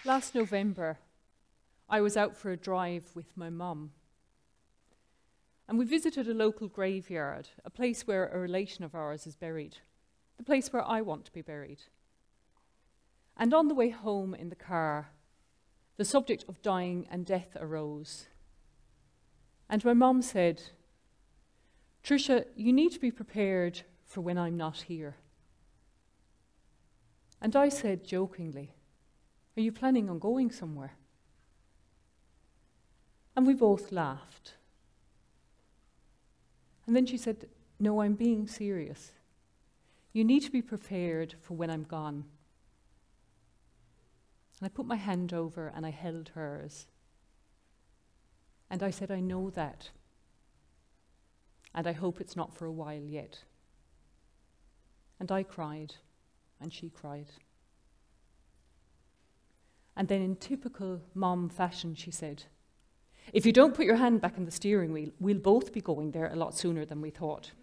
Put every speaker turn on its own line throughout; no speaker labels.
Last November, I was out for a drive with my mum. And we visited a local graveyard, a place where a relation of ours is buried, the place where I want to be buried. And on the way home in the car, the subject of dying and death arose. And my mum said, "Tricia, you need to be prepared for when I'm not here." And I said jokingly, "Are you planning on going somewhere?" And we both laughed. And then she said, "No, I'm being serious. You need to be prepared for when I'm gone." And I put my hand over and I held hers. And I said, "I know that. And I hope it's not for a while yet." And I cried, and she cried. And then in typical mom fashion, she said, "If you don't put your hand back in the steering wheel, we'll both be going there a lot sooner than we thought."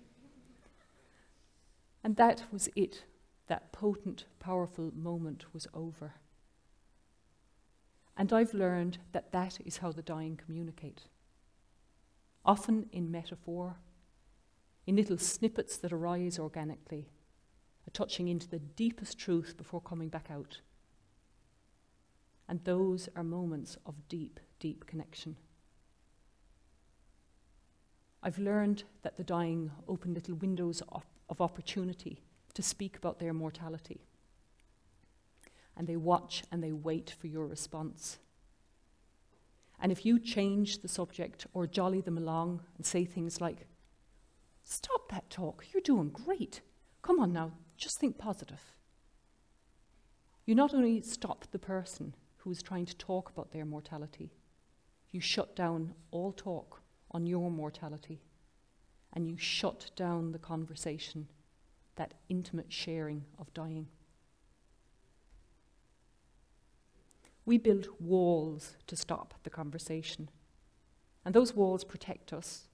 And that was it. That potent, powerful moment was over. And I've learned that that is how the dying communicate. Often in metaphor, in little snippets that arise organically, a touching into the deepest truth before coming back out. And those are moments of deep, deep connection. I've learned that the dying open little windows of opportunity to speak about their mortality. And they watch and they wait for your response. And if you change the subject or jolly them along and say things like, "Stop that talk, you're doing great. Come on now, just think positive." You not only stop the person who is trying to talk about their mortality, you shut down all talk on your mortality, and you shut down the conversation, that intimate sharing of dying. We build walls to stop the conversation, and those walls protect us,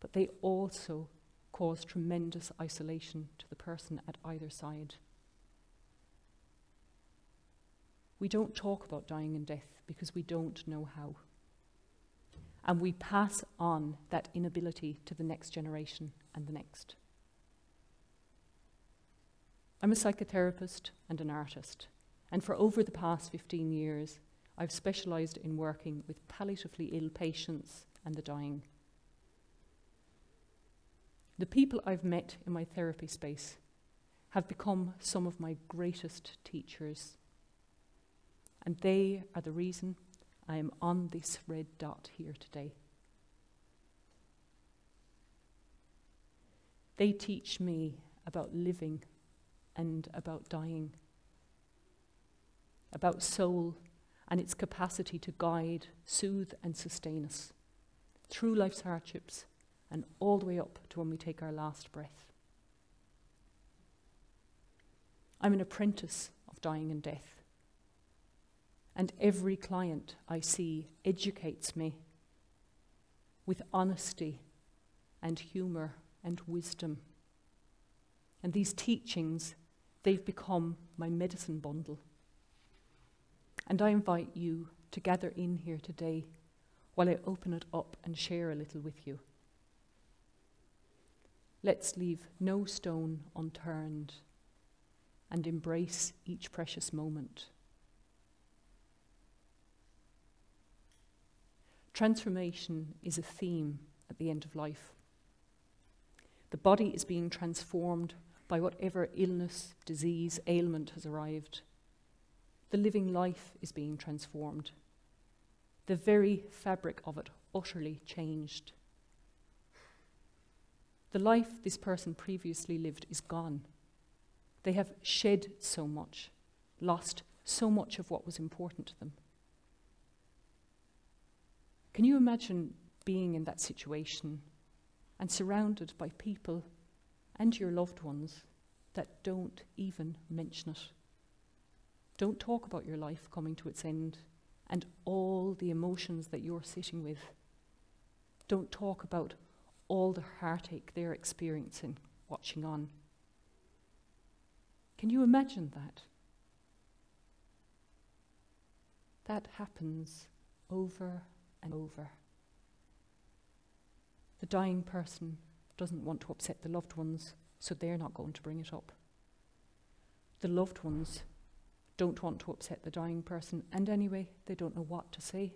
but they also cause tremendous isolation to the person at either side. We don't talk about dying and death because we don't know how. And we pass on that inability to the next generation and the next. I'm a psychotherapist and an artist, and for over the past 15 years, I've specialised in working with palliatively ill patients and the dying. The people I've met in my therapy space have become some of my greatest teachers, and they are the reason I am on this red dot here today. They teach me about living and about dying, about soul and its capacity to guide, soothe and sustain us through life's hardships and all the way up to when we take our last breath. I'm an apprentice of dying and death. And every client I see educates me with honesty and humour and wisdom. And these teachings, they've become my medicine bundle. And I invite you to gather in here today while I open it up and share a little with you. Let's leave no stone unturned and embrace each precious moment. Transformation is a theme at the end of life. The body is being transformed by whatever illness, disease, ailment has arrived. The living life is being transformed. The very fabric of it utterly changed. The life this person previously lived is gone. They have shed so much, lost so much of what was important to them. Can you imagine being in that situation and surrounded by people and your loved ones that don't even mention it? Don't talk about your life coming to its end and all the emotions that you're sitting with. Don't talk about all the heartache they're experiencing, watching on. Can you imagine that? That happens over and over. The dying person doesn't want to upset the loved ones, so they're not going to bring it up. The loved ones don't want to upset the dying person, and anyway, they don't know what to say,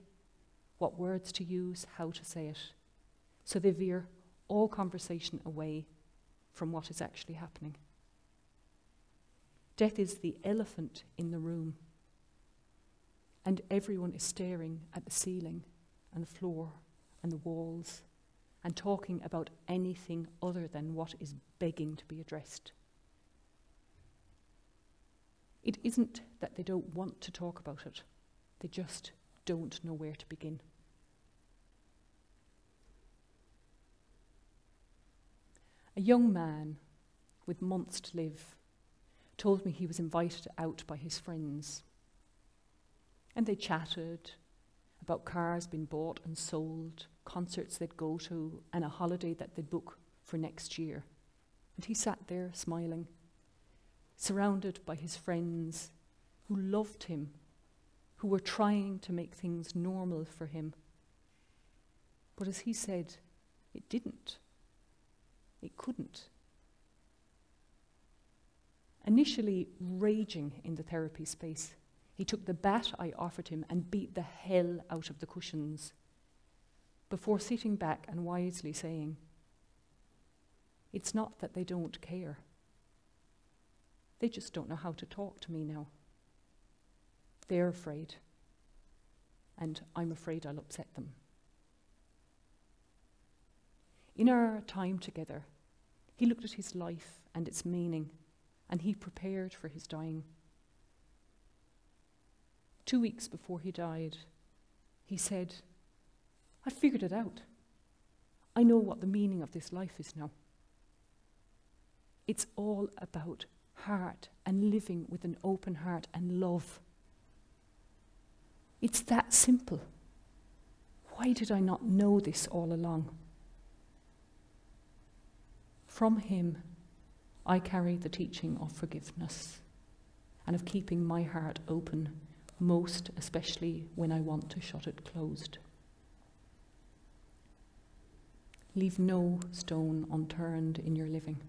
what words to use, how to say it. So they veer all conversation away from what is actually happening. Death is the elephant in the room, and everyone is staring at the ceiling and the floor and the walls and talking about anything other than what is begging to be addressed. It isn't that they don't want to talk about it, they just don't know where to begin. A young man with months to live told me he was invited out by his friends. And they chatted about cars being bought and sold, concerts they'd go to, and a holiday that they'd book for next year. And he sat there smiling, surrounded by his friends who loved him, who were trying to make things normal for him. But as he said, it didn't. It couldn't. Initially raging in the therapy space, he took the bat I offered him and beat the hell out of the cushions before sitting back and wisely saying, "It's not that they don't care. They just don't know how to talk to me now. They're afraid, and I'm afraid I'll upset them." In our time together, he looked at his life and its meaning, and he prepared for his dying. 2 weeks before he died, he said, "I figured it out. I know what the meaning of this life is now. It's all about heart and living with an open heart and love. It's that simple. Why did I not know this all along?" From him, I carry the teaching of forgiveness and of keeping my heart open, most especially when I want to shut it closed. Leave no stone unturned in your living.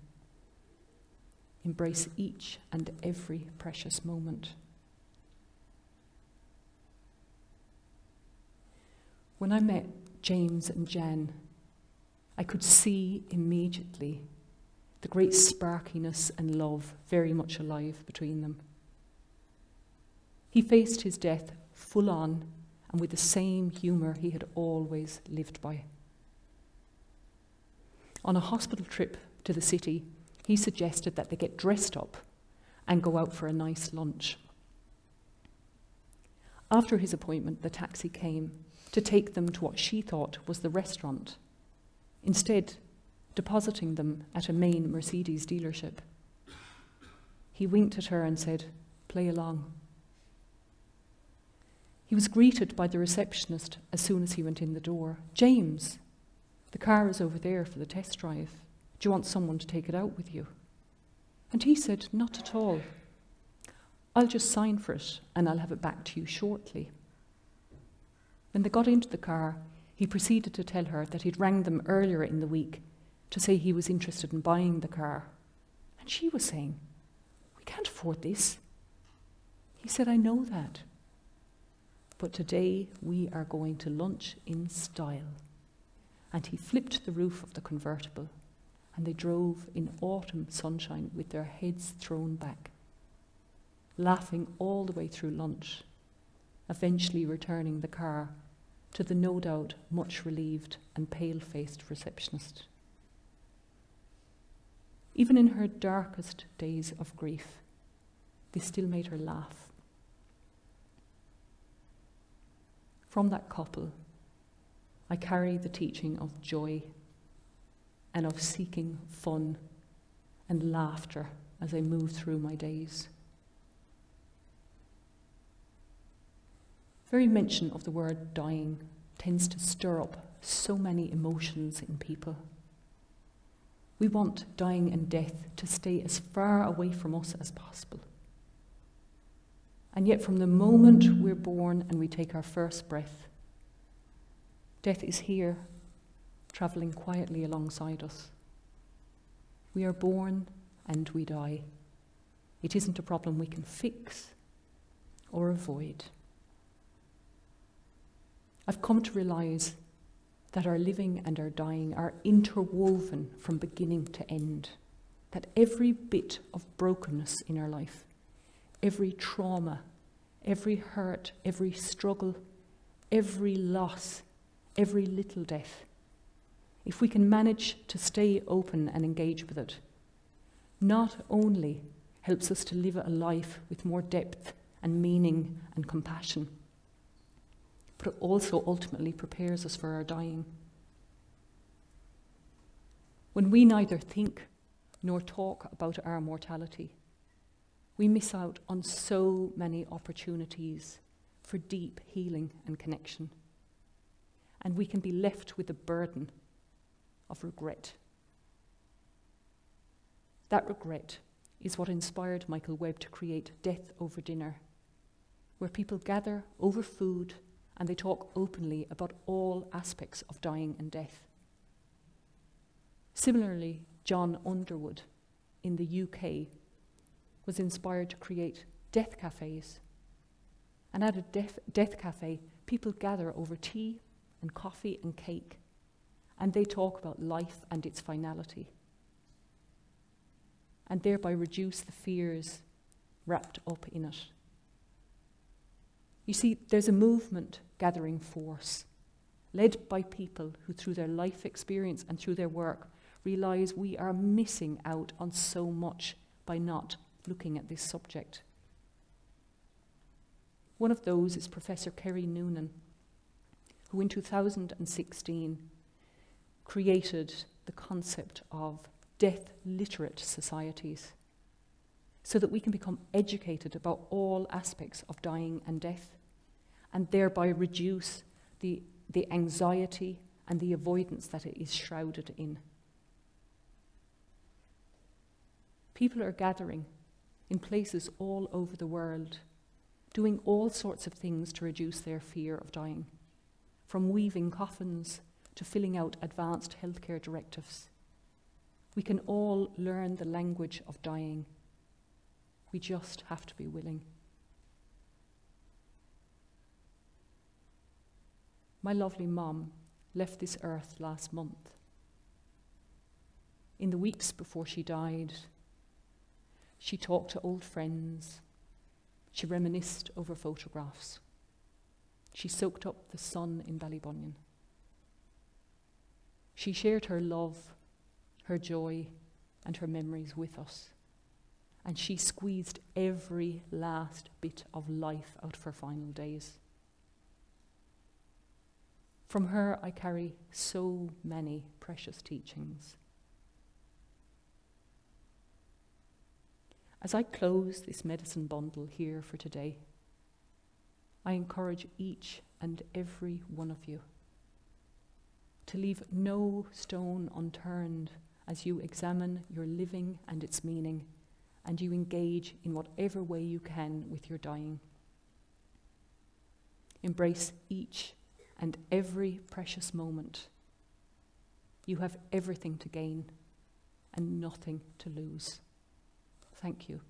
Embrace each and every precious moment. When I met James and Jan, I could see immediately the great sparkiness and love very much alive between them. He faced his death full on and with the same humour he had always lived by. On a hospital trip to the city, he suggested that they get dressed up and go out for a nice lunch. After his appointment, the taxi came to take them to what she thought was the restaurant, instead depositing them at a main Mercedes dealership. He winked at her and said, "Play along." He was greeted by the receptionist as soon as he went in the door. "James, the car is over there for the test drive. Do you want someone to take it out with you?" And he said, "Not at all. I'll just sign for it and I'll have it back to you shortly." When they got into the car, he proceeded to tell her that he'd rang them earlier in the week to say he was interested in buying the car. And she was saying, "We can't afford this." He said, "I know that. But today we are going to lunch in style." And he flipped the roof of the convertible, and they drove in autumn sunshine with their heads thrown back, laughing all the way through lunch, eventually returning the car to the no doubt much relieved and pale-faced receptionist. Even in her darkest days of grief, they still made her laugh. From that couple, I carry the teaching of joy and of seeking fun and laughter as I move through my days. Very mention of the word dying tends to stir up so many emotions in people. We want dying and death to stay as far away from us as possible. And yet from the moment we're born and we take our first breath, death is here, travelling quietly alongside us. We are born and we die. It isn't a problem we can fix or avoid. I've come to realise that our living and our dying are interwoven from beginning to end, that every bit of brokenness in our life, every trauma, every hurt, every struggle, every loss, every little death, if we can manage to stay open and engage with it, not only helps us to live a life with more depth and meaning and compassion, but it also ultimately prepares us for our dying. When we neither think nor talk about our mortality, we miss out on so many opportunities for deep healing and connection. And we can be left with the burden of regret. That regret is what inspired Michael Webb to create Death Over Dinner, where people gather over food and they talk openly about all aspects of dying and death. Similarly, John Underwood in the UK was inspired to create death cafes. And at a death cafe, people gather over tea and coffee and cake, and they talk about life and its finality, and thereby reduce the fears wrapped up in it. You see, there's a movement gathering force, led by people who, through their life experience and through their work, realise we are missing out on so much by not looking at this subject. One of those is Professor Kerry Noonan, who in 2016 created the concept of death-literate societies so that we can become educated about all aspects of dying and death, and thereby reduce the anxiety and the avoidance that it is shrouded in. People are gathering in places all over the world, doing all sorts of things to reduce their fear of dying, from weaving coffins to filling out advanced healthcare directives. We can all learn the language of dying. We just have to be willing. My lovely mum left this earth last month. In the weeks before she died, she talked to old friends. She reminisced over photographs. She soaked up the sun in Ballybunion. She shared her love, her joy, and her memories with us. And she squeezed every last bit of life out of her final days. From her, I carry so many precious teachings. As I close this medicine bundle here for today, I encourage each and every one of you to leave no stone unturned as you examine your living and its meaning, and you engage in whatever way you can with your dying. Embrace each and every precious moment. You have everything to gain and nothing to lose. Thank you.